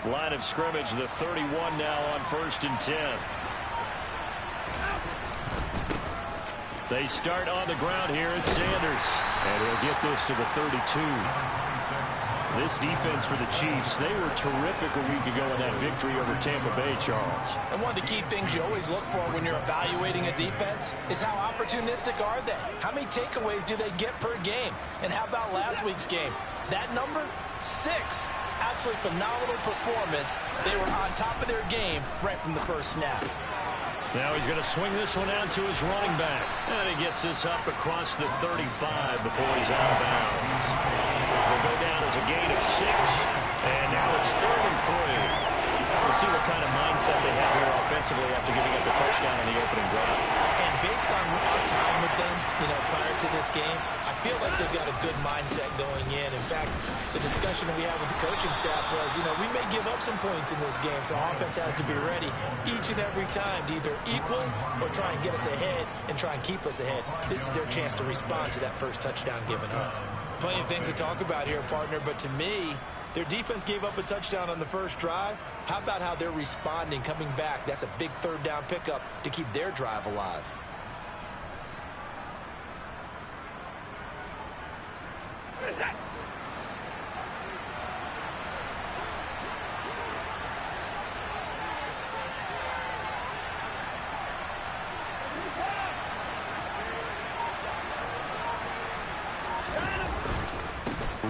Line of scrimmage, the 31 now on 1st and 10. They start on the ground here at Sanders. And he'll get this to the 32. This defense for the Chiefs, they were terrific a week ago in that victory over Tampa Bay, Charles. And one of the key things you always look for when you're evaluating a defense is how opportunistic are they? How many takeaways do they get per game? And how about last week's game? That number? 6. Absolutely phenomenal performance. They were on top of their game right from the first snap. Now he's going to swing this one out to his running back. And he gets this up across the 35 before he's out of bounds. Will go down as a gain of 6. And now it's 3rd and 3. We'll see what kind of mindset they have here offensively after giving up the touchdown in the opening drive. And based on our time with them, prior to this game, I feel like they've got a good mindset going in. In fact, the discussion that we had with the coaching staff was, we may give up some points in this game, so offense has to be ready each and every time to either equal or try and get us ahead and try and keep us ahead. This is their chance to respond to that first touchdown given up. Plenty of things to talk about here, partner, but to me, their defense gave up a touchdown on the first drive. How about how they're responding, coming back? That's a big 3rd down pickup to keep their drive alive.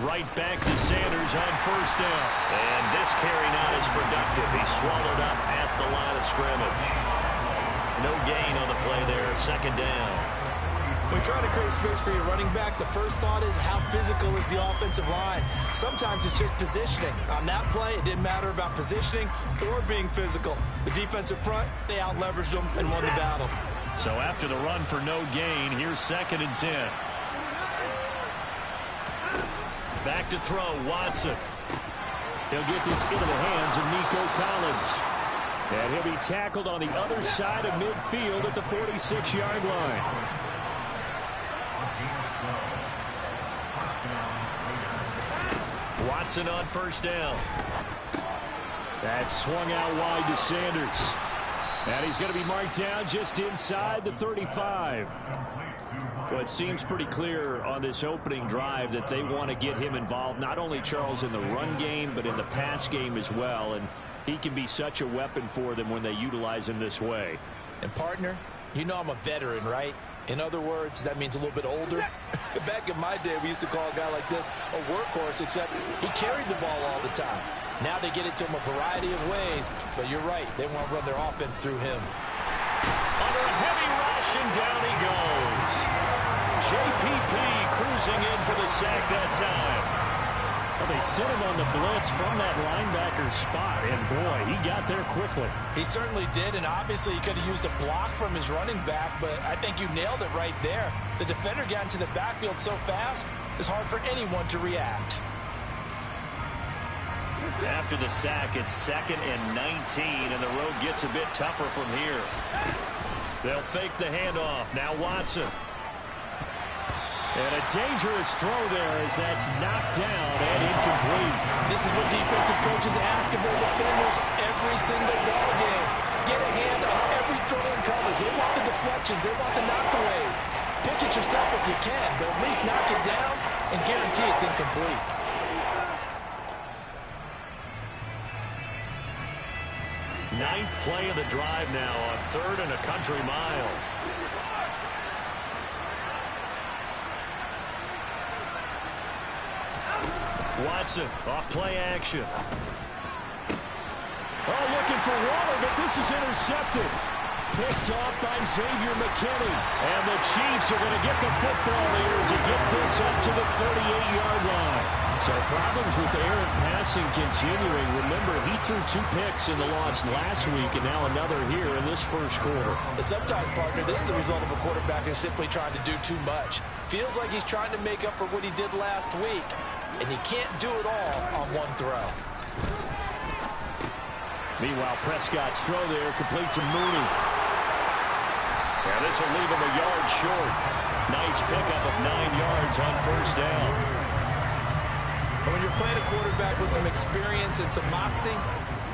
Right back to Sanders on 1st down. And this carry not as productive. He's swallowed up at the line of scrimmage. No gain on the play there. 2nd down. When trying to create space for your running back, the first thought is how physical is the offensive line. Sometimes it's just positioning. On that play, it didn't matter about positioning or being physical. The defensive front, they out-leveraged them and won the battle. So after the run for no gain, here's 2nd and 10. Back to throw, Watson. He'll get this into the hands of Nico Collins. And he'll be tackled on the other side of midfield at the 46-yard line. Watson on 1st down. That's swung out wide to Sanders. And he's going to be marked down just inside the 35. Well, it seems pretty clear on this opening drive that they want to get him involved, not only, Charles, in the run game, but in the pass game as well. And he can be such a weapon for them when they utilize him this way. And, partner, I'm a veteran, right? In other words, that means a little bit older. Back in my day, we used to call a guy like this a workhorse, except he carried the ball all the time. Now they get it to him a variety of ways, but you're right. They want to run their offense through him. Under a heavy rush, and down he goes. JPP cruising in for the sack that time. Well, they sent him on the blitz from that linebacker spot, and boy, he got there quickly. He certainly did, and obviously he could have used a block from his running back, but I think you nailed it right there. The defender got into the backfield so fast, it's hard for anyone to react. After the sack, it's 2nd and 19, and the road gets a bit tougher from here. They'll fake the handoff. Now Watson. And a dangerous throw there as that's knocked down and incomplete. This is what defensive coaches ask of their defenders every single ball game. Get a hand on every throw in coverage. They want the deflections. They want the knockaways. Pick it yourself if you can, but at least knock it down and guarantee it's incomplete. Ninth play of the drive now on 3rd and a country mile. Watson off play action. Oh, looking for Waller, but this is intercepted. Picked off by Xavier McKinney. And the Chiefs are going to get the football here as he gets this up to the 38-yard line. So problems with errant passing continuing. Remember, he threw 2 picks in the loss last week, and now another here in this first quarter. Sometimes, partner, this is the result of a quarterback who's simply trying to do too much. Feels like he's trying to make up for what he did last week, and he can't do it all on one throw. Meanwhile, Prescott's throw there complete to Mooney. Yeah, this will leave him a yard short. Nice pickup of 9 yards on 1st down. When you're playing a quarterback with some experience and some moxie,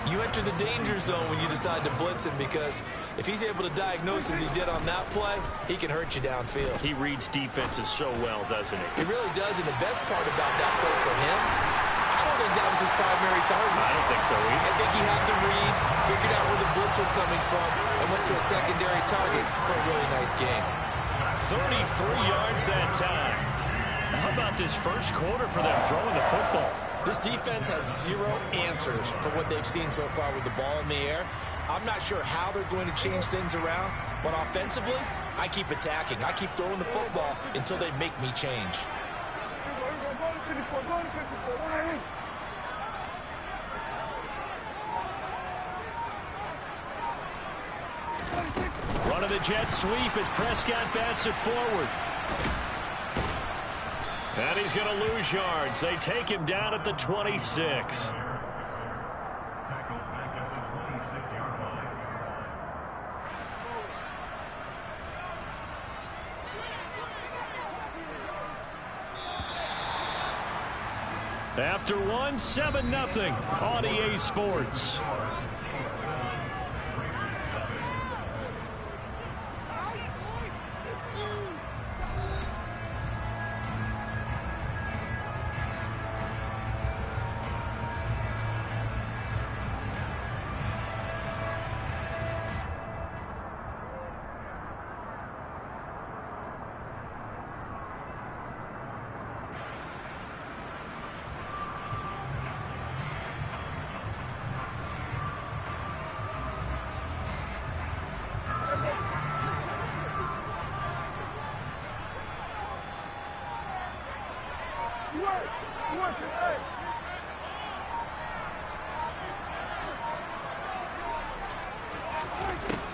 You enter the danger zone when you decide to blitz him, because if he's able to diagnose as he did on that play, he can hurt you downfield. He reads defenses so well, doesn't he? He really does, and the best part about that play for him, I don't think that was his primary target. I don't think so either. I think he had the read, figured out where the blitz was coming from, and went to a secondary target for a really nice game. 33 yards that time. How about this first quarter for them throwing the football? This defense has zero answers for what they've seen so far with the ball in the air. I'm not sure how they're going to change things around, but offensively, I keep attacking. I keep throwing the football until they make me change. Run of the jet sweep as Prescott bats it forward. And he's going to lose yards. They take him down at the 26. After one, 7-0 on EA Sports.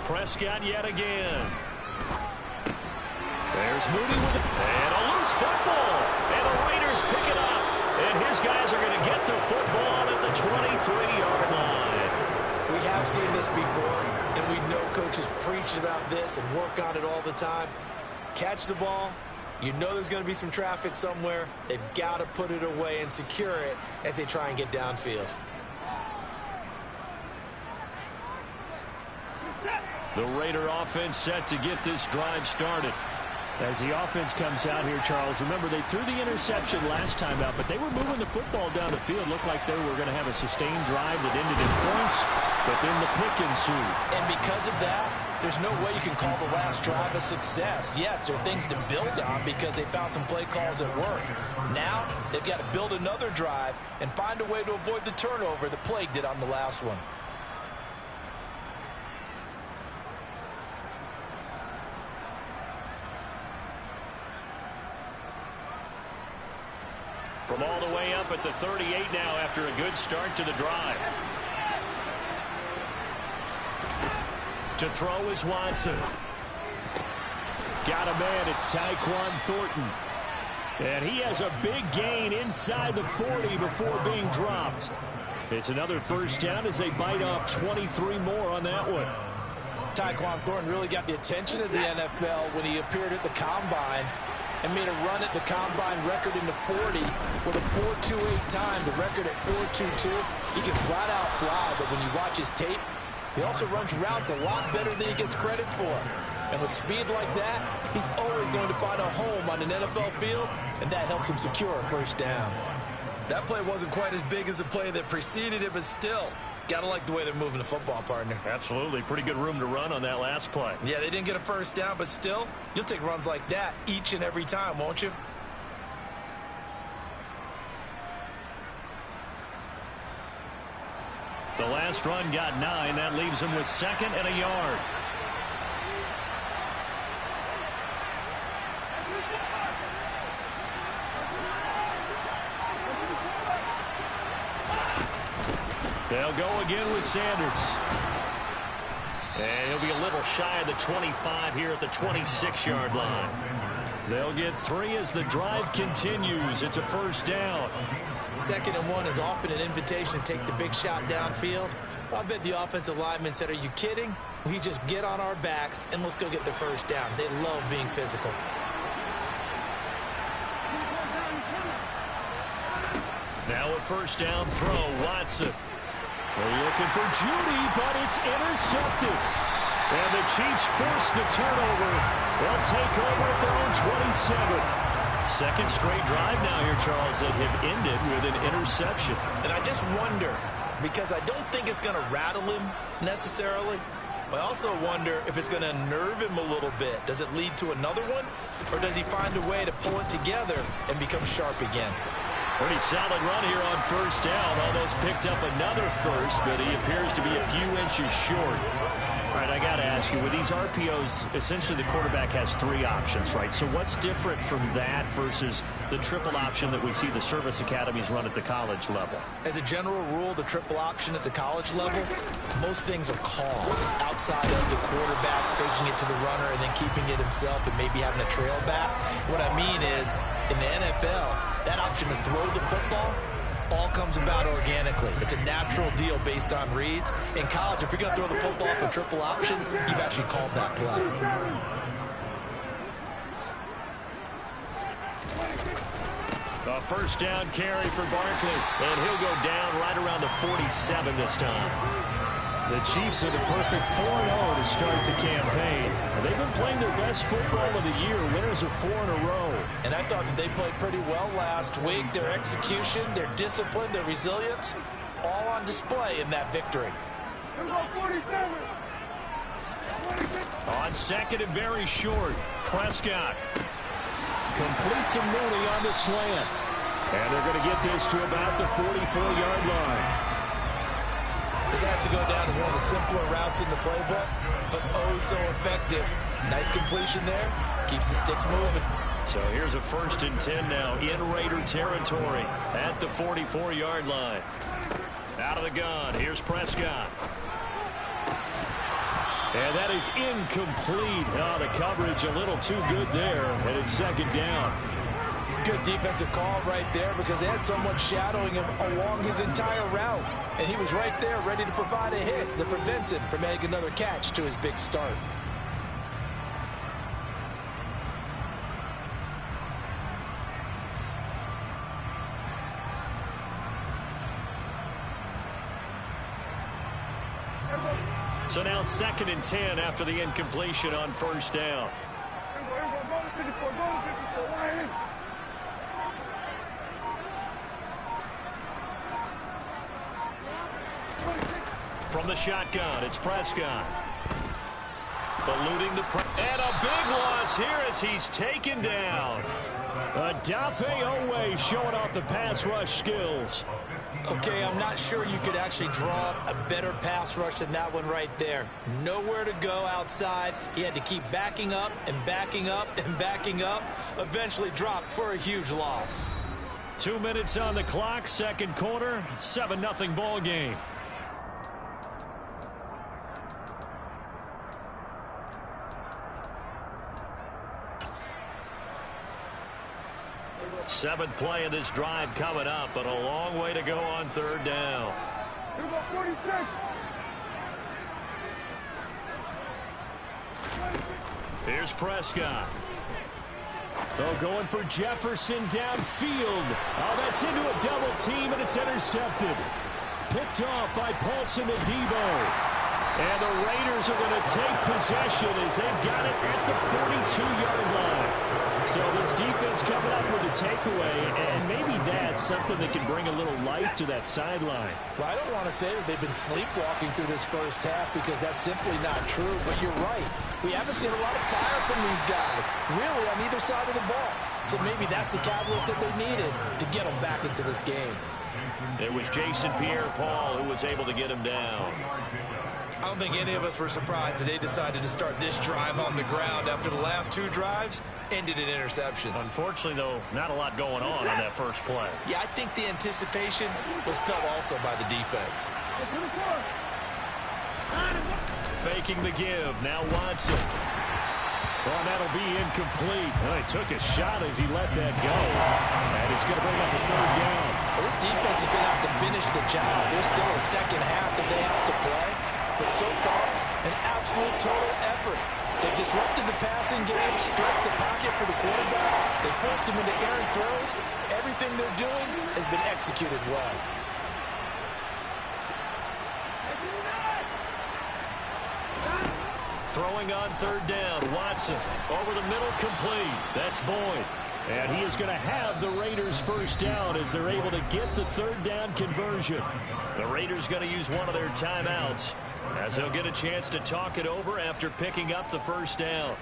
Prescott yet again. There's Moody with it. And a loose football. And the Raiders pick it up. And his guys are going to get the football at the 23-yard line. We have seen this before, and we know coaches preach about this and work on it all the time. Catch the ball. You know there's going to be some traffic somewhere. They've got to put it away and secure it as they try and get downfield. The Raider offense set to get this drive started. As the offense comes out here, Charles, remember they threw the interception last time out, but they were moving the football down the field. Looked like they were going to have a sustained drive that ended in points, but then the pick ensued. And because of that, there's no way you can call the last drive a success. Yes, there are things to build on because they found some play calls that work. Now, they've got to build another drive and find a way to avoid the turnover the Plague did on the last one. From all the way up at the 38 now after a good start to the drive. To throw is Watson. Got a man, it's Tyquan Thornton. And he has a big gain inside the 40 before being dropped. It's another first down as they bite off 23 more on that one. Tyquan Thornton really got the attention of the NFL when he appeared at the Combine and made a run at the Combine record in the 40 with a 4.28 time, the record at 4.22. He can flat out fly, but when you watch his tape, he also runs routes a lot better than he gets credit for. And with speed like that, he's always going to find a home on an NFL field, and that helps him secure a first down. That play wasn't quite as big as the play that preceded it, but still, gotta like the way they're moving the football, partner. Absolutely. Pretty good room to run on that last play. Yeah, they didn't get a first down, but still, you'll take runs like that each and every time, won't you? The last run got 9. That leaves him with 2nd and a yard. They'll go again with Sanders. And he'll be a little shy of the 25 here at the 26-yard line. They'll get 3 as the drive continues. It's a first down. 2nd and 1 is often an invitation to take the big shot downfield. I bet the offensive lineman said, are you kidding? We just get on our backs and let's go get the first down. They love being physical. Now a first down throw, Watson. They're looking for Judy, but it's intercepted. And the Chiefs force the turnover. They'll take over at their own 27. Second straight drive now here, Charles, that have ended with an interception. And I just wonder, because I don't think it's going to rattle him necessarily, but I also wonder if it's going to nerve him a little bit. Does it lead to another one, or does he find a way to pull it together and become sharp again? Pretty solid run here on first down. Almost picked up another first, but he appears to be a few inches short. All right, I got to ask you, with these RPOs, essentially the quarterback has three options, right? So what's different from that versus the triple option that we see the service academies run at the college level? As a general rule, the triple option at the college level, most things are called outside of the quarterback faking it to the runner and then keeping it himself and maybe having a trail back. What I mean is, in the NFL, that option to throw the football all comes about organically. It's a natural deal based on reads. In college, if you're going to throw the football for triple option, you've actually called that play. A first down carry for Barkley, and he'll go down right around the 47 this time. The Chiefs are the perfect 4-0 to start the campaign. They've been playing their best football of the year, winners of 4 in a row. And I thought that they played pretty well last week. Their execution, their discipline, their resilience, all on display in that victory. On second and very short, Prescott completes a Mooney on the slant. And they're going to get this to about the 44-yard line. This has to go down as one of the simpler routes in the playbook, but oh so effective. Nice completion there. Keeps the sticks moving. So here's a 1st and 10 now in Raider territory at the 44-yard line. Out of the gun, here's Prescott. And that is incomplete. Oh, the coverage a little too good there, and it's second down. Good defensive call right there because they had someone shadowing him along his entire route. And he was right there ready to provide a hit that prevents him from making another catch to his big start. So now 2nd and 10 after the incompletion on first down. From the shotgun, it's Prescott. Eluding the and a big loss here as he's taken down. Adafe Owe showing off the pass rush skills. Okay, I'm not sure you could actually draw a better pass rush than that one right there. Nowhere to go outside. He had to keep backing up and backing up and backing up. Eventually dropped for a huge loss. 2 minutes on the clock, second quarter, 7-0 ball game. Seventh play of this drive coming up, but a long way to go on third down. Here's Prescott. They're going for Jefferson downfield. Oh, that's into a double team, and it's intercepted. Picked off by Paulson and Debo. And the Raiders are going to take possession as they've got it at the 42-yard line. So this defense coming up with a takeaway, and maybe that's something that can bring a little life to that sideline. Well, I don't want to say that they've been sleepwalking through this first half because that's simply not true, but you're right. We haven't seen a lot of fire from these guys, really, on either side of the ball. So maybe that's the catalyst that they needed to get them back into this game. It was Jason Pierre-Paul who was able to get him down. I don't think any of us were surprised that they decided to start this drive on the ground after the last two drives ended in interceptions. Unfortunately, though, not a lot going on that first play. Yeah, I think the anticipation was felt also by the defense. Faking the give. Now Watson. Well, that'll be incomplete. Well, he took a shot as he let that go. And it's going to bring up a third down. Well, this defense is going to have to finish the job. There's still a second half that they have to play. But so far, an absolute total effort. They've disrupted the passing game, stressed the pocket for the quarterback. They forced him into errant throws. Everything they're doing has been executed well. Throwing on third down. Watson over the middle, complete. That's Boyd. And he is going to have the Raiders first down as they're able to get the third down conversion. The Raiders going to use one of their timeouts as they'll get a chance to talk it over after picking up the first down.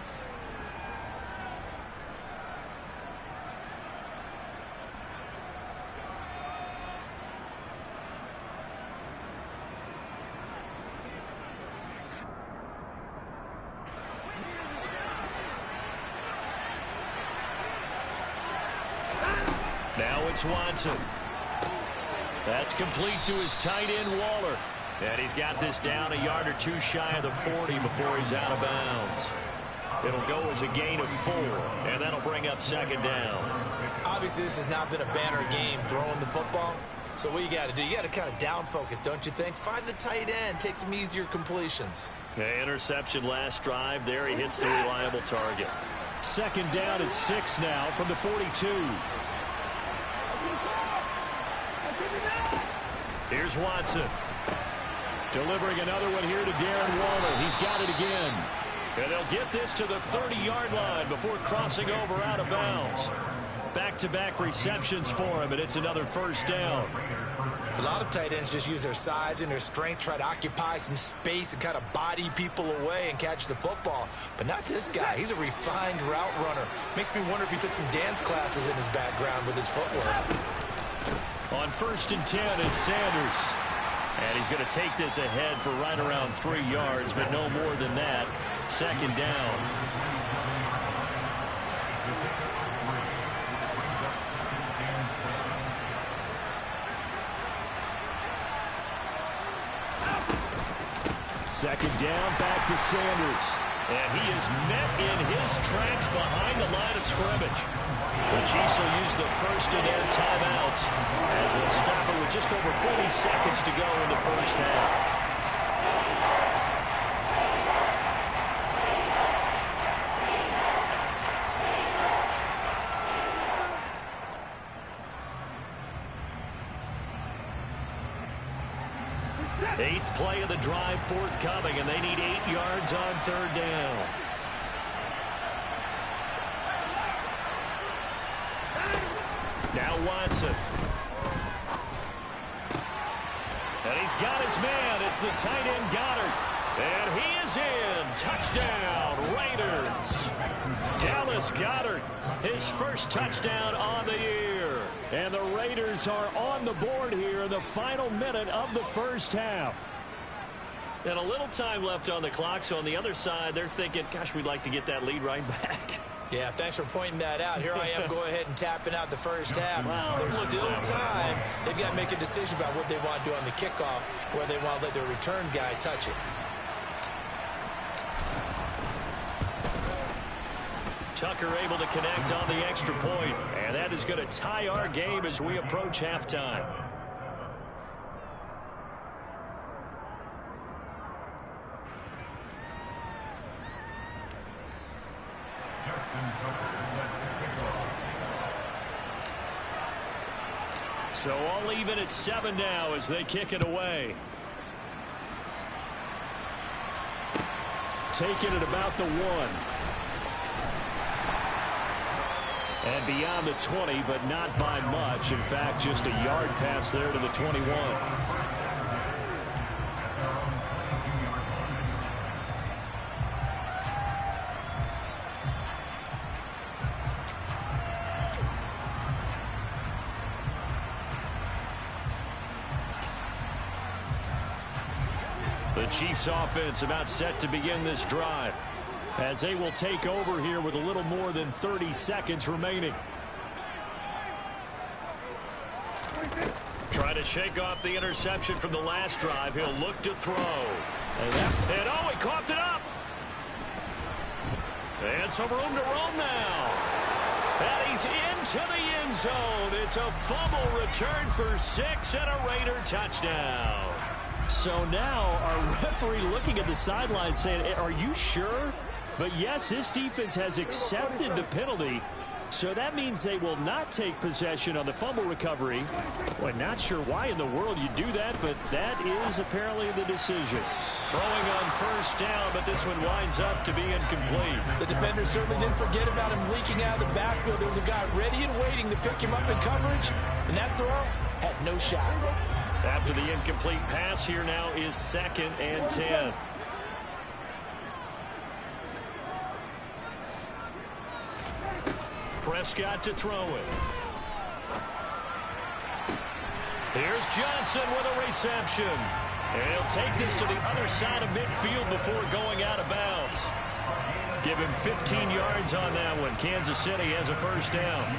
Now it's Watson. That's complete to his tight end, Waller. And he's got this down a yard or two shy of the 40 before he's out of bounds. It'll go as a gain of 4, and that'll bring up second down. Obviously, this has not been a banner game throwing the football. So what you got to do, you got to kind of down focus, don't you think? Find the tight end, take some easier completions. The interception last drive. There he hits the reliable target. Second down is 6 now from the 42. Here's Watson. Delivering another one here to Darren Waller. He's got it again. And they'll get this to the 30-yard line before crossing over out of bounds. Back-to-back receptions for him, and it's another first down. A lot of tight ends just use their size and their strength, try to occupy some space and kind of body people away and catch the football. But not this guy. He's a refined route runner. Makes me wonder if he took some dance classes in his background with his footwork. On 1st and 10, it's Sanders. And he's going to take this ahead for right around 3 yards, but no more than that. Second down. Second down, back to Sanders. And he is met in his tracks behind the line of scrimmage. The Chiefs will use the first of their timeouts as they'll stop it with just over 40 seconds to go in the first half. Eighth play of the drive forthcoming, and they need 8 yards on third down. Now Watson. And he's got his man. It's the tight end Goddard. And he is in. Touchdown, Raiders. Dallas Goedert, his first touchdown on the year. And the Raiders are on the board here in the final minute of the first half. And a little time left on the clock, so on the other side, they're thinking, gosh, we'd like to get that lead right back. Yeah, thanks for pointing that out. Here I am, go ahead and tapping out the first half. Well, there's still time. They've got to make a decision about what they want to do on the kickoff, where they want to let their return guy touch it. Tucker able to connect on the extra point, and that is going to tie our game as we approach halftime. So all even at 7 now as they kick it away. Taking it about the 1. And beyond the 20, but not by much. In fact, just a yard pass there to the 21. The Chiefs offense about set to begin this drive, as they will take over here with a little more than 30 seconds remaining. Trying to shake off the interception from the last drive. He'll look to throw. And oh, he coughed it up. And some room to roam now. And he's into the end zone. It's a fumble return for 6 and a Raider touchdown. So now our referee looking at the sideline saying, are you sure? But yes, this defense has accepted the penalty. So that means they will not take possession on the fumble recovery. Well, not sure why in the world you do that, but that is apparently the decision. Throwing on first down, but this one winds up to be incomplete. The defender certainly didn't forget about him leaking out of the backfield. There was a guy ready and waiting to pick him up in coverage, and that throw had no shot. After the incomplete pass, here now is 2nd and 10. Prescott to throw it. Here's Johnson with a reception. And he'll take this to the other side of midfield before going out of bounds. Give him 15 yards on that one. Kansas City has a first down.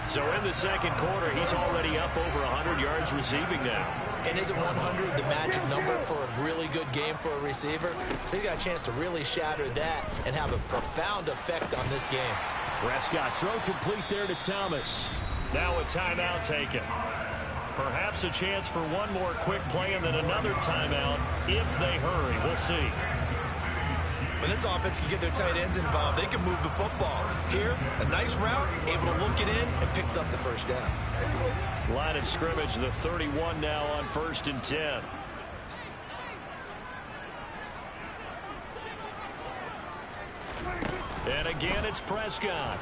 So in the second quarter, he's already up over 100 yards receiving now. And isn't 100 the magic number for a really good game for a receiver? So he got a chance to really shatter that and have a profound effect on this game. Prescott throw complete there to Thomas. Now a timeout taken. Perhaps a chance for one more quick play and then another timeout if they hurry. We'll see. When this offense can get their tight ends involved, they can move the football. Here, a nice route, able to look it in, and picks up the first down. Line of scrimmage, the 31 now on 1st and 10. And again, it's Prescott.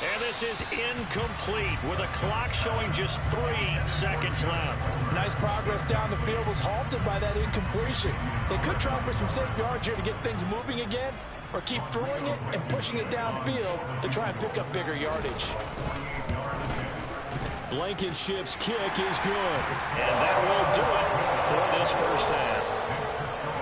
And this is incomplete with a clock showing just 3 seconds left. Nice progress down the field was halted by that incompletion. They could try for some safe yards here to get things moving again, or keep throwing it and pushing it downfield to try and pick up bigger yardage. Blankenship's kick is good. And that will do it for this first half.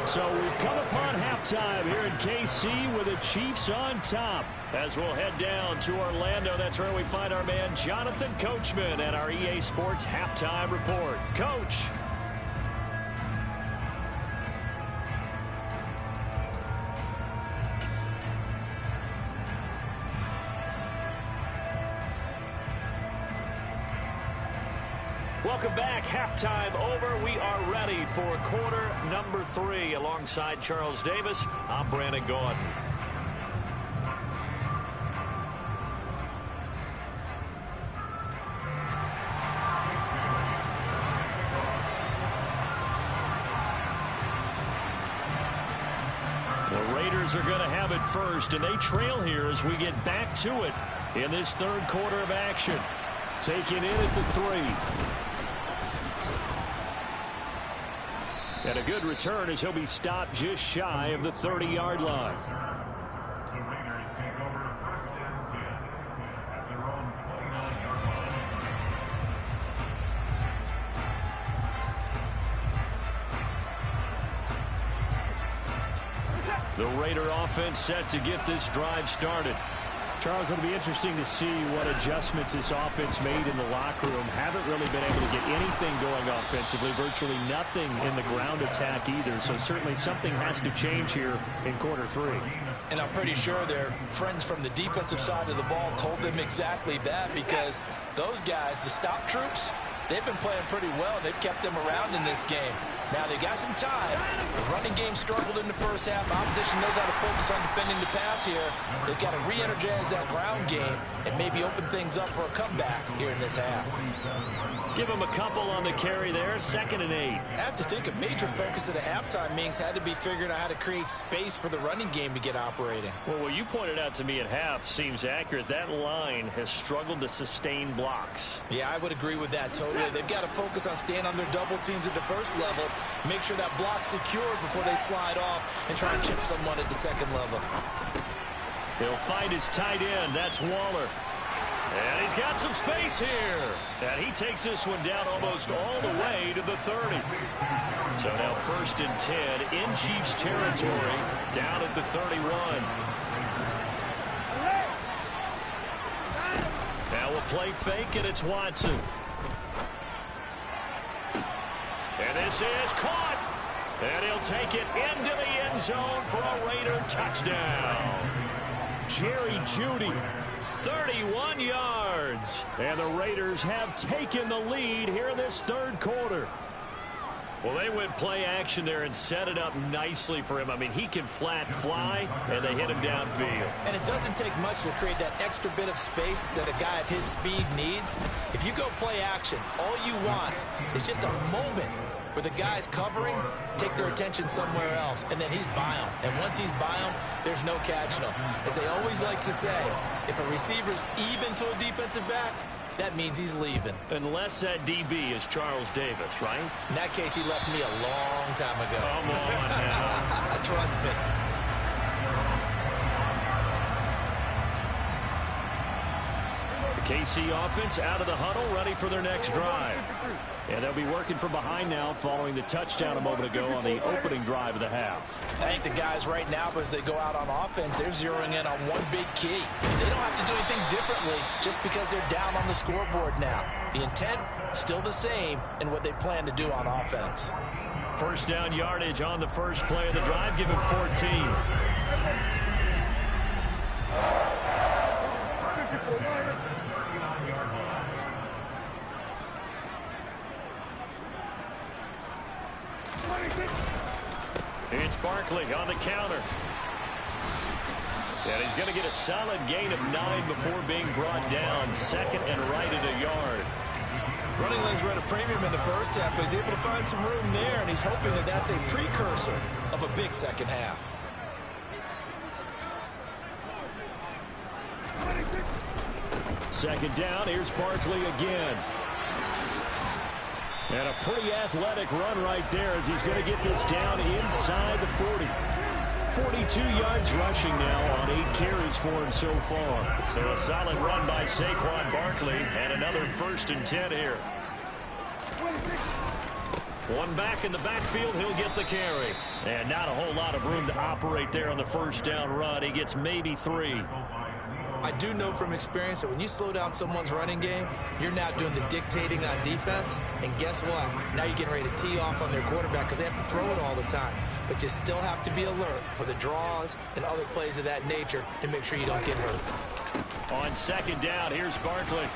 So we've come upon halftime here in KC with the Chiefs on top. As we'll head down to Orlando, that's where we find our man Jonathan Coachman at our EA Sports Halftime Report. Coach. Welcome back. Halftime over. We are ready for quarter number 3. Alongside Charles Davis, I'm Brandon Gaudin. The Raiders are going to have it first, and they trail here as we get back to it in this third quarter of action. Taking in at the 3. And a good return as he'll be stopped just shy of the 30-yard line. The Raiders take over 1st and 10 at their own 29-yard line. The Raider offense set to get this drive started. Charles, it'll be interesting to see what adjustments this offense made in the locker room. Haven't really been able to get anything going offensively, virtually nothing in the ground attack either. So certainly something has to change here in quarter 3. And I'm pretty sure their friends from the defensive side of the ball told them exactly that, because those guys, the stop troops, they've been playing pretty well. They've kept them around in this game. Now they got some time. The running game struggled in the first half. Opposition knows how to focus on defending the pass here. They've got to re-energize that ground game and maybe open things up for a comeback here in this half. Give him a couple on the carry there. 2nd and 8. I have to think a major focus of the halftime meetings had to be figuring out how to create space for the running game to get operating. Well, what you pointed out to me at half seems accurate. That line has struggled to sustain blocks. Yeah, I would agree with that totally. They've got to focus on staying on their double teams at the first level, make sure that block's secure before they slide off and try and chip someone at the second level. He'll find his tight end. That's Waller. And he's got some space here. And he takes this one down almost all the way to the 30. So now 1st and 10 in Chiefs territory, down at the 31. Now a play fake, and it's Watson. And this is caught. And he'll take it into the end zone for a Raider touchdown. Jerry Jeudy, 31 yards. And the Raiders have taken the lead here in this third quarter. Well, they went play action there and set it up nicely for him. I mean, he can flat fly, and they hit him downfield. And it doesn't take much to create that extra bit of space that a guy of his speed needs. If you go play action, all you want is just a moment where the guy's covering, take their attention somewhere else, and then he's by him. And once he's by him, there's no catching him. As they always like to say, if a receiver's even to a defensive back, that means he's leaving. Unless that DB is Charles Davis, right? In that case, he left me a long time ago. Come on now. Trust me. The KC offense out of the huddle, ready for their next drive. And they'll be working from behind now following the touchdown a moment ago on the opening drive of the half. I think the guys right now, as they go out on offense, they're zeroing in on one big key. They don't have to do anything differently just because they're down on the scoreboard now. The intent, still the same in what they plan to do on offense. First down yardage on the first play of the drive. Give him 14. It's Barkley on the counter. And he's going to get a solid gain of 9 before being brought down. Second and right at a yard. Running lanes were at a premium in the first half, but he's able to find some room there, and he's hoping that that's a precursor of a big second half. Second down, here's Barkley again. And a pretty athletic run right there as he's going to get this down inside the 40. 42 yards rushing now on 8 carries for him so far. So a solid run by Saquon Barkley and another 1st and 10 here. One back in the backfield, he'll get the carry. And not a whole lot of room to operate there on the first down run. He gets maybe 3. I do know from experience that when you slow down someone's running game, you're now doing the dictating on defense. And guess what? Now you're getting ready to tee off on their quarterback because they have to throw it all the time. But you still have to be alert for the draws and other plays of that nature to make sure you don't get hurt. On second down, here's Barkley.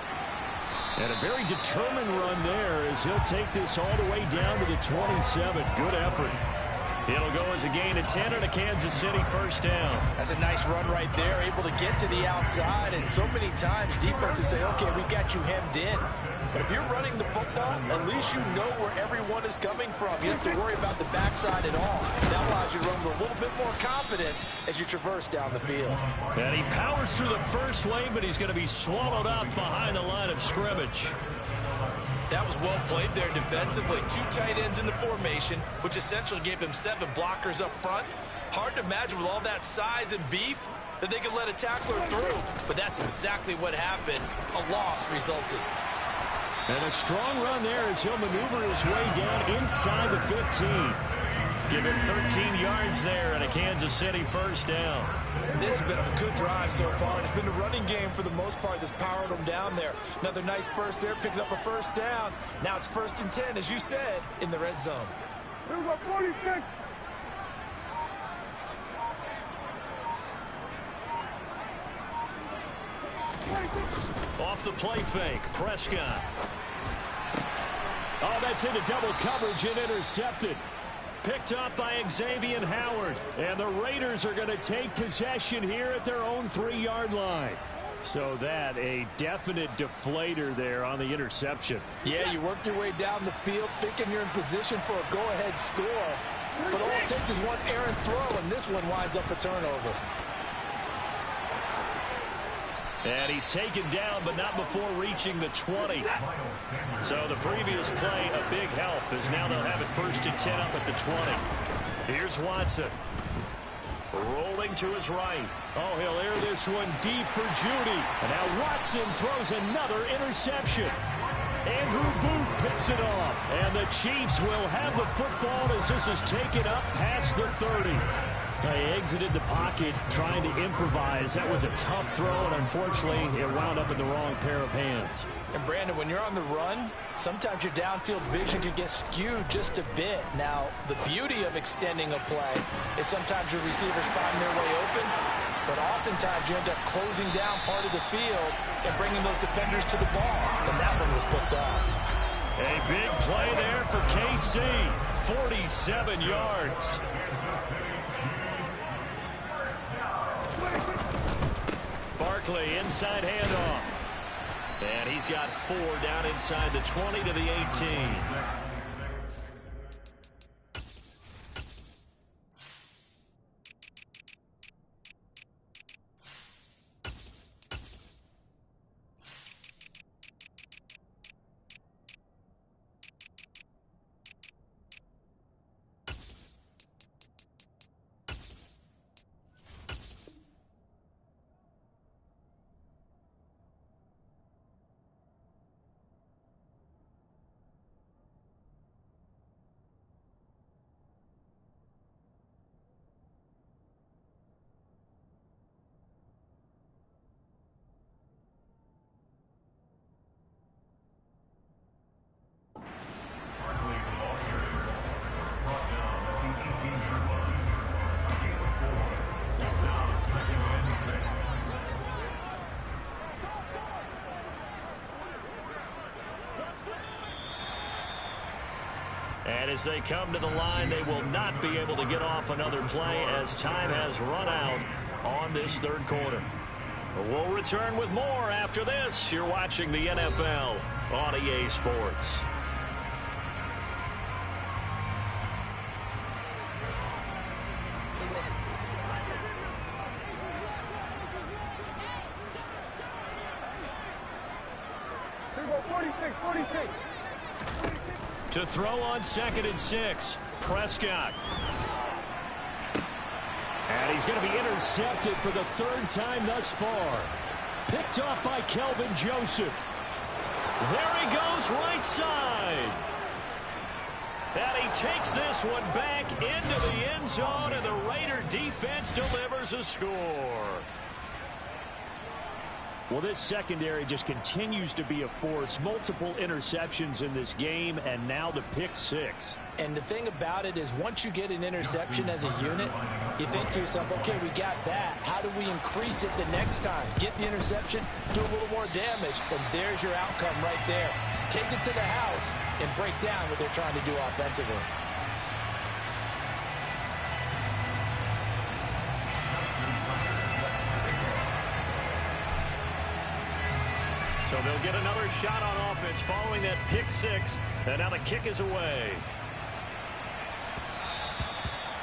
And a very determined run there as he'll take this all the way down to the 27. Good effort. It'll go as a gain of 10 and a Kansas City first down. That's a nice run right there, able to get to the outside. And so many times defenses say, okay, we got you hemmed in. But if you're running the football, at least you know where everyone is coming from. You don't have to worry about the backside at all. That allows you to run with a little bit more confidence as you traverse down the field. And he powers through the first lane, but he's going to be swallowed up behind the line of scrimmage. That was well played there defensively. 2 tight ends in the formation, which essentially gave them 7 blockers up front. Hard to imagine with all that size and beef that they could let a tackler through. But that's exactly what happened. A loss resulted. And a strong run there as he'll maneuver his way down inside the 15. Give him 13 yards there and a Kansas City first down. This has been a good drive so far, and it's been the running game for the most part that's powered them down there. Another nice burst there, picking up a first down. Now it's 1st and 10, as you said, in the red zone. Off the play fake, Prescott. Oh, that's into double coverage and intercepted. Picked up by Xavier Howard. And the Raiders are going to take possession here at their own 3-yard line. So that a definite deflator there on the interception. Yeah, you work your way down the field thinking you're in position for a go-ahead score. But all it takes is one errant throw, and this one winds up a turnover. And he's taken down, but not before reaching the 20. So the previous play, a big help, as now they'll have it 1st and 10 up at the 20. Here's Watson. Rolling to his right. Oh, he'll air this one deep for Judy. And now Watson throws another interception. Andrew Booth picks it off. And the Chiefs will have the football as this is taken up past the 30. They exited the pocket trying to improvise. That was a tough throw, and unfortunately, it wound up in the wrong pair of hands. And, Brandon, when you're on the run, sometimes your downfield vision can get skewed just a bit. Now, the beauty of extending a play is sometimes your receivers find their way open, but oftentimes you end up closing down part of the field and bringing those defenders to the ball. And that one was picked off. A big play there for KC. 47 yards. Barkley inside handoff. And he's got 4 down inside the 20 to the 18. And as they come to the line, they will not be able to get off another play as time has run out on this third quarter. We'll return with more after this. You're watching the NFL on EA Sports. To throw on 2nd and 6, Prescott. And he's going to be intercepted for the 3rd time thus far. Picked off by Kelvin Joseph. There he goes, right side. And he takes this one back into the end zone, and the Raider defense delivers a score. Well, this secondary just continues to be a force. Multiple interceptions in this game, and now the pick 6. And the thing about it is once you get an interception as a unit, you think to yourself, okay, we got that. How do we increase it the next time? Get the interception, do a little more damage, and there's your outcome right there. Take it to the house and break down what they're trying to do offensively. So they'll get another shot on offense following that pick 6, and now the kick is away.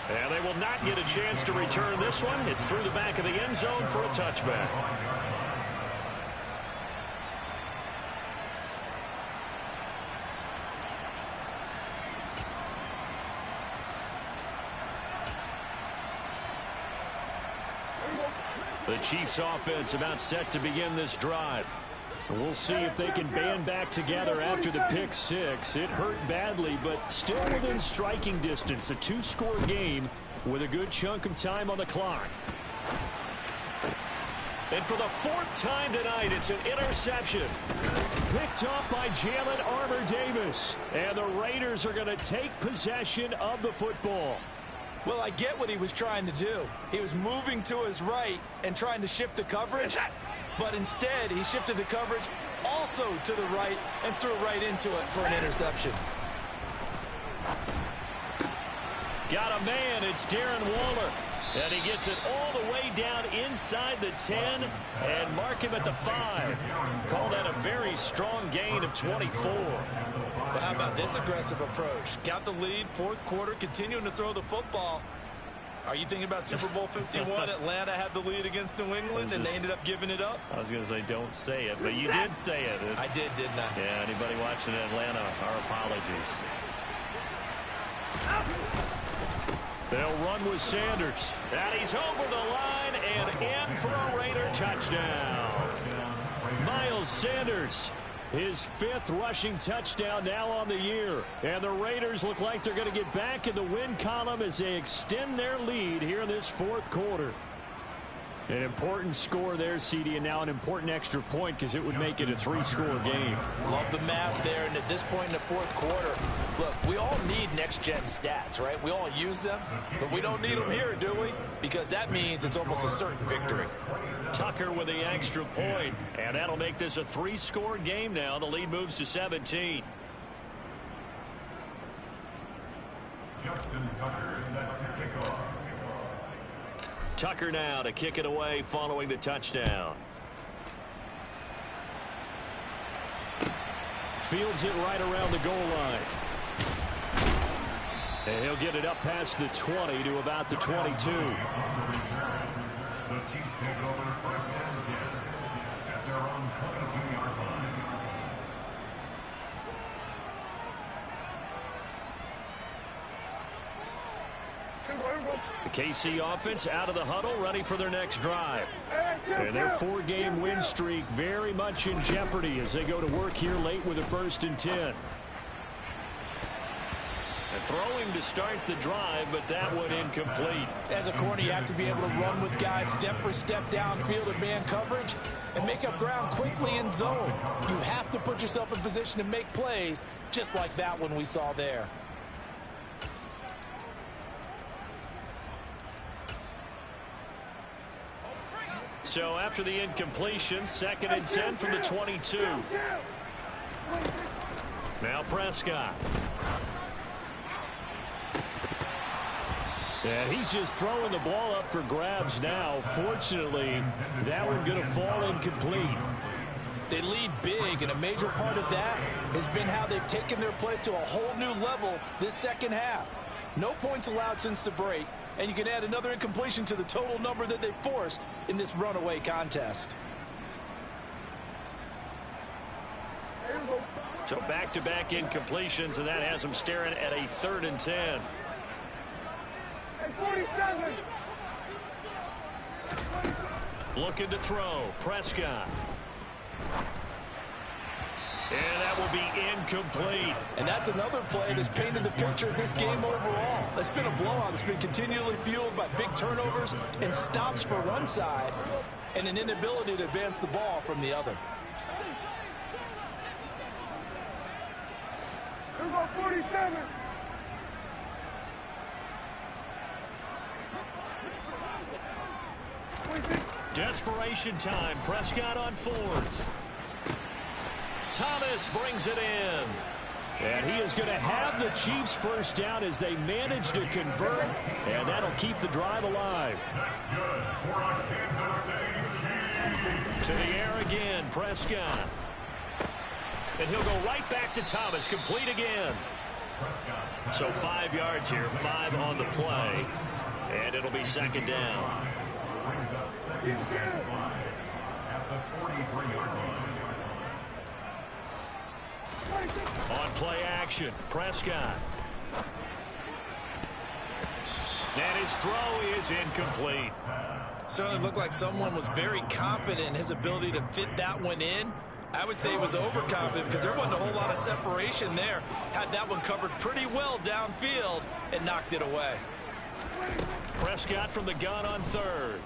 And they will not get a chance to return this one. It's through the back of the end zone for a touchback. The Chiefs offense about set to begin this drive. We'll see if they can band back together after the pick 6. It hurt badly, but still within striking distance. A 2-score game with a good chunk of time on the clock. And for the 4th time tonight, it's an interception. Picked off by Jalen Armour-Davis. And the Raiders are going to take possession of the football. Well, I get what he was trying to do. He was moving to his right and trying to shift the coverage. But instead, he shifted the coverage also to the right and threw right into it for an interception. Got a man. It's Darren Waller. And he gets it all the way down inside the 10 and mark him at the 5. Call that a very strong gain of 24. Well, how about this aggressive approach? Got the lead, 4th quarter, continuing to throw the football. Are you thinking about Super Bowl 51? Atlanta had the lead against New England, and they ended up giving it up? I was going to say don't say it, but you did say it. I did, didn't I? Yeah, anybody watching Atlanta, our apologies. They'll run with Sanders. And he's over the line and in for a Raider touchdown. Miles Sanders, his 5th rushing touchdown now on the year. And the Raiders look like they're going to get back in the win column as they extend their lead here in this 4th quarter. An important score there, CD, and now an important extra point because it would make it a 3-score game. Love the math there, and at this point in the 4th quarter, look, we all need next-gen stats, right? We all use them, but we don't need them here, do we? Because that means it's almost a certain victory. Tucker with the extra point, and that'll make this a 3-score game now. The lead moves to 17. Justin Tucker set to kick off. Tucker now to kick it away following the touchdown. Fields it right around the goal line. And he'll get it up past the 20 to about the 22. The Chiefs take over first and 10 at their own 22-yard line. The KC offense out of the huddle, ready for their next drive. And their 4-game win streak very much in jeopardy as they go to work here late with a 1st and 10. And throwing to start the drive, but that one incomplete. As a corner, you have to be able to run with guys step for step downfield in man coverage and make up ground quickly in zone. You have to put yourself in position to make plays, just like that one we saw there. So after the incompletion, 2nd and 10 from the 22. Now Prescott. And he's just throwing the ball up for grabs now. Fortunately, that one going to fall incomplete. They lead big, and a major part of that has been how they've taken their play to a whole new level this second half. No points allowed since the break, and you can add another incompletion to the total number that they forced in this runaway contest. So back-to-back incompletions, and that has them staring at a 3rd and 10. 47. Looking to throw. Prescott. And that will be incomplete. And that's another play that's painted the picture of this game overall. It's been a blowout that's been continually fueled by big turnovers and stops for one side and an inability to advance the ball from the other. Here go 47. Desperation time. Prescott on 4th. Thomas brings it in. And he is going to have the Chiefs first down as they manage to convert. And that'll keep the drive alive. That's good for us, Kansas City Chiefs. To the air again, Prescott. And he'll go right back to Thomas, complete again. So 5 yards here, 5 on the play. And it'll be 2nd down. Brings up 2nd and 5 at the 43-yard line. On play action, Prescott. And his throw is incomplete. Certainly looked like someone was very confident in his ability to fit that one in. I would say he was overconfident because there wasn't a whole lot of separation there. Had that one covered pretty well downfield and knocked it away. Prescott from the gun on 3rd.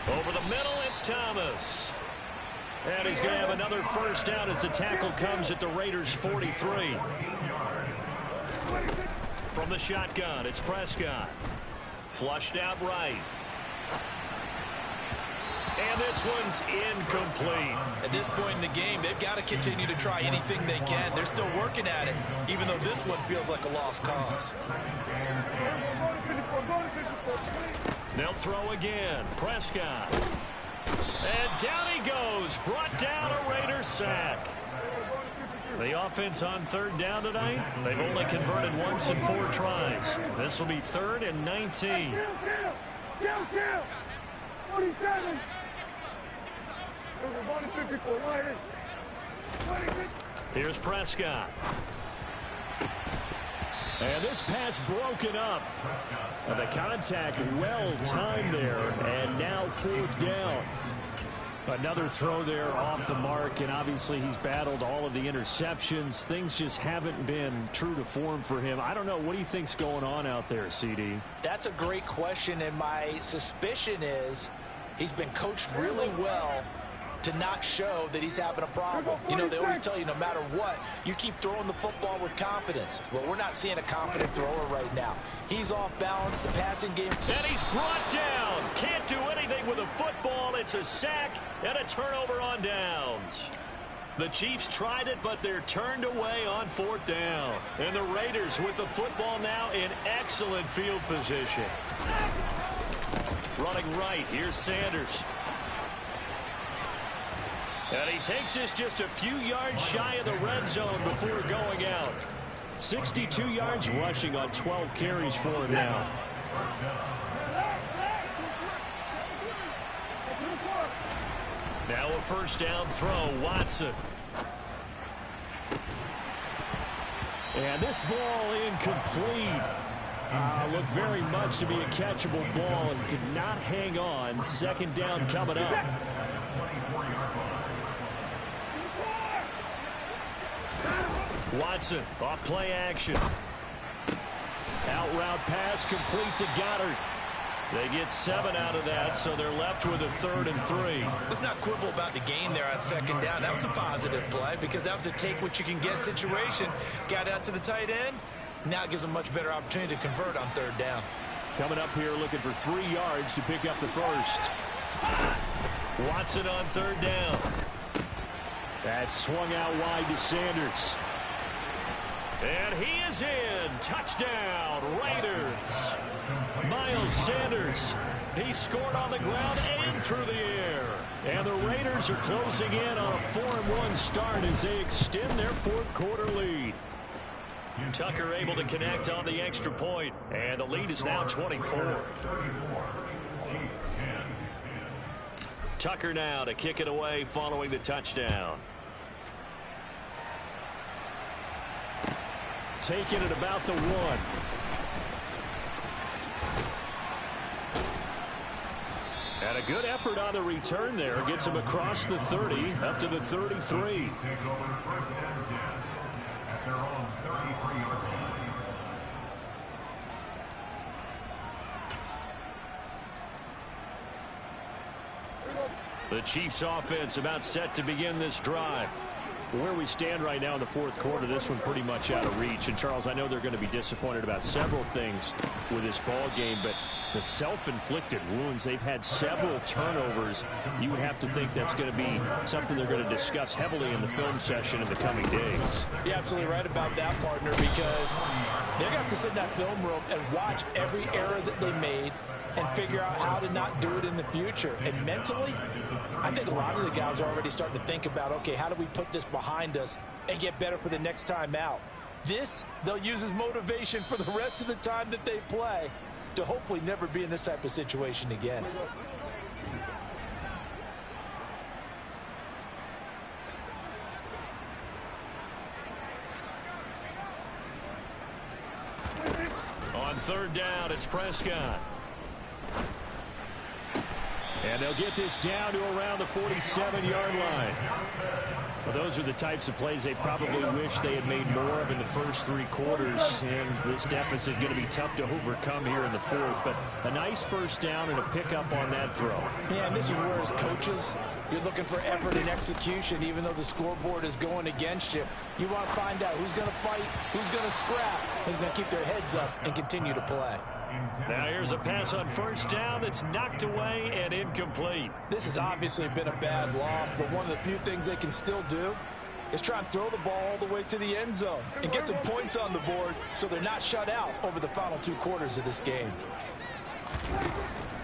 Over the middle, it's Thomas. And he's going to have another first down as the tackle comes at the Raiders' 43. From the shotgun, it's Prescott. Flushed out right. And this one's incomplete. At this point in the game, they've got to continue to try anything they can. They're still working at it, even though this one feels like a lost cause. They'll throw again. Prescott. And down he goes. Brought down a Raiders sack. The offense on 3rd down tonight, they've only converted once in 4 tries. This will be 3rd and 19. 47. Here's Prescott. And this pass broken up. And the contact well timed there. And now 4th down. Another throw there off the mark, and obviously he's battled all of the interceptions. Things just haven't been true to form for him. I don't know. What do you think's going on out there, CD? That's a great question, and my suspicion is he's been coached really well to not show that he's having a problem. You know, they always tell you no matter what, you keep throwing the football with confidence. Well, we're not seeing a confident thrower right now. He's off balance. The passing game. And he's brought down. Can't do anything with a football. It's a sack and a turnover on downs. The Chiefs tried it, but they're turned away on 4th down. And the Raiders with the football now in excellent field position. Running right, here's Sanders. And he takes this just a few yards shy of the red zone before going out. 62 yards rushing on 12 carries for him now. Now a first down throw, Watson. And this ball incomplete. Looked very much to be a catchable ball and could not hang on. Second down coming up. Watson off play action. Out route pass complete to Goddard. They get 7 out of that, so they're left with a 3rd and 3. Let's not quibble about the gain there on second down. That was a positive play because that was a take-what-you-can-get situation. Got out to the tight end. Now it gives them a much better opportunity to convert on 3rd down. Coming up here looking for 3 yards to pick up the first. Watson on 3rd down. That swung out wide to Sanders. And he is in. Touchdown, Raiders. Miles Sanders. He scored on the ground and through the air. And the Raiders are closing in on a 4-1 start as they extend their 4th quarter lead. Tucker able to connect on the extra point. And the lead is now 24. Tucker now to kick it away following the touchdown. Taking it about the 1. And a good effort on the return there. Gets him across the 30 up to the 33. The Chiefs offense about set to begin this drive. Where we stand right now in the 4th quarter, this one pretty much out of reach. And, Charles, I know they're going to be disappointed about several things with this ball game, but the self-inflicted wounds, they've had several turnovers. You would have to think that's going to be something they're going to discuss heavily in the film session in the coming days. You're absolutely right about that, partner, because they're going to have to sit in that film room and watch every error that they made and figure out how to not do it in the future. And mentally, I think a lot of the guys are already starting to think about, okay, how do we put this behind us and get better for the next time out? This, they'll use as motivation for the rest of the time that they play to hopefully never be in this type of situation again. On 3rd down, it's Prescott. And they'll get this down to around the 47-yard line. Well, those are the types of plays they probably wish they had made more of in the first 3 quarters. And this deficit going to be tough to overcome here in the 4th. But a nice first down and a pickup on that throw. Yeah, and this is where, as coaches, you're looking for effort and execution. Even though the scoreboard is going against you, you want to find out who's going to fight, who's going to scrap, who's going to keep their heads up and continue to play. Now here's a pass on first down that's knocked away and incomplete. This has obviously been a bad loss, but one of the few things they can still do is try and throw the ball all the way to the end zone and get some points on the board so they're not shut out over the final 2 quarters of this game.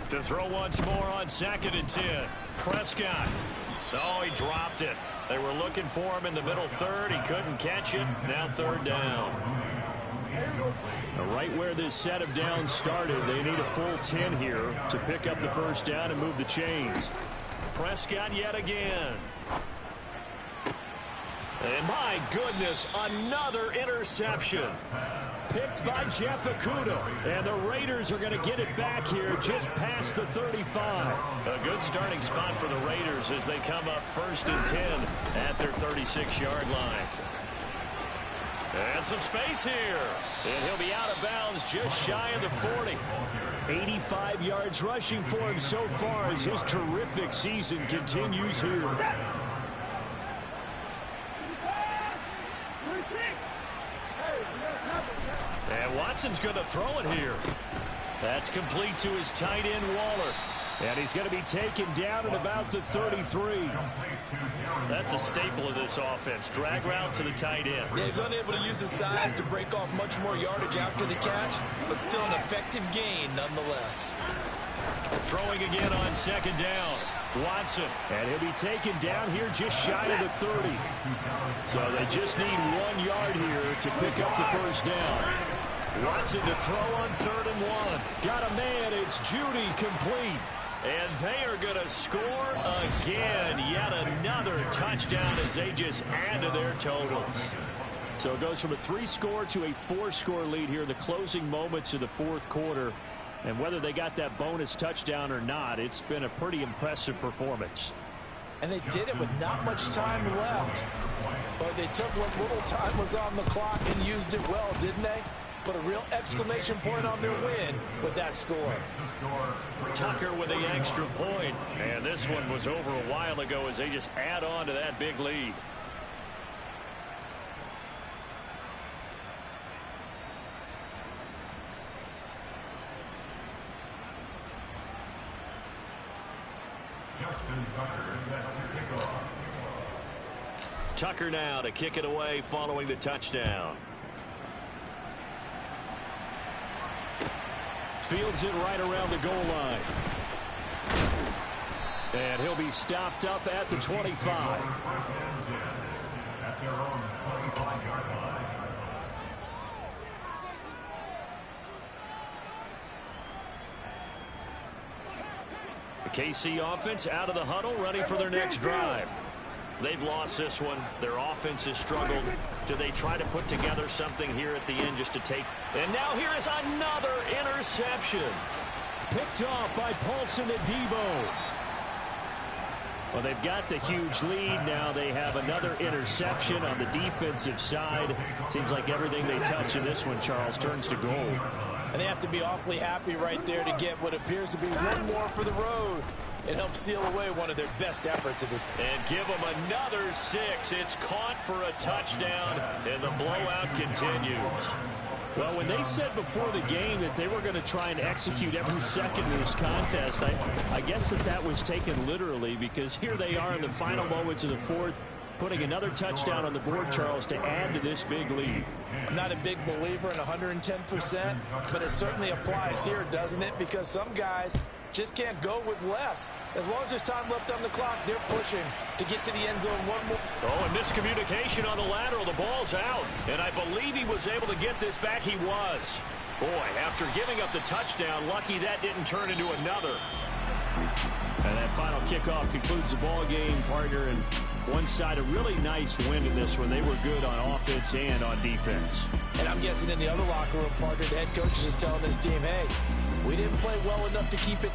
To throw once more on 2nd and 10. Prescott. Oh, he dropped it. They were looking for him in the middle 3rd. He couldn't catch it. Now 3rd down. Right where this set of downs started, they need a full 10 here to pick up the first down and move the chains. Prescott yet again. And my goodness, another interception. Picked by Jeff Okudah. And the Raiders are going to get it back here just past the 35. A good starting spot for the Raiders as they come up 1st and 10 at their 36-yard line. And some space here. And he'll be out of bounds just shy of the 40. 85 yards rushing for him so far as his terrific season continues here. And Watson's going to throw it here. That's complete to his tight end, Waller. And he's going to be taken down at about the 33. That's a staple of this offense. Drag route to the tight end. Yeah, he's unable to use his size to break off much more yardage after the catch, but still an effective gain nonetheless. Throwing again on second down. Watson. And he'll be taken down here just shy of the 30. So they just need 1 yard here to pick up the first down. Watson to throw on 3rd and 1. Got a man. It's Judy, complete. And they are going to score again. Yet another touchdown as they just add to their totals. So it goes from a 3-score to a 4-score lead here in the closing moments of the fourth quarter. And whether they got that bonus touchdown or not, it's been a pretty impressive performance. And they did it with not much time left. But they took what little time was on the clock and used it well, didn't they? Put a real exclamation point on their win with that score. Tucker with the extra point. And this one was over a while ago as they just add on to that big lead. Tucker now to kick it away following the touchdown. Fields it right around the goal line. And he'll be stopped up at the 25. At their own 25-yard line. The KC offense out of the huddle, ready for their next drive. They've lost this one. Their offense has struggled. Do they try to put together something here at the end just to take? And now here is another interception. Picked off by Paulson Adebo. Well, they've got the huge lead. Now they have another interception on the defensive side. Seems like everything they touch in this one, Charles, turns to gold. And they have to be awfully happy right there to get what appears to be one more for the road. It helps seal away one of their best efforts of this. And give them another 6. It's caught for a touchdown, and the blowout continues. Well, when they said before the game that they were going to try and execute every second of this contest, I guess that was taken literally, because here they are in the final moments of the fourth, putting another touchdown on the board, Charles, to add to this big lead. I'm not a big believer in 110%, but it certainly applies here, doesn't it? Because some guys just can't go with less. As long as there's time left on the clock, they're pushing to get to the end zone one more. Oh, and miscommunication on the lateral. The ball's out. And I believe he was able to get this back. He was. Boy, after giving up the touchdown, lucky that didn't turn into another. And that final kickoff concludes the ball game, partner. And one side, a really nice win in this one. They were good on offense and on defense. And I'm guessing in the other locker room, partner, the head coach is just telling this team, hey, we didn't play well enough to keep it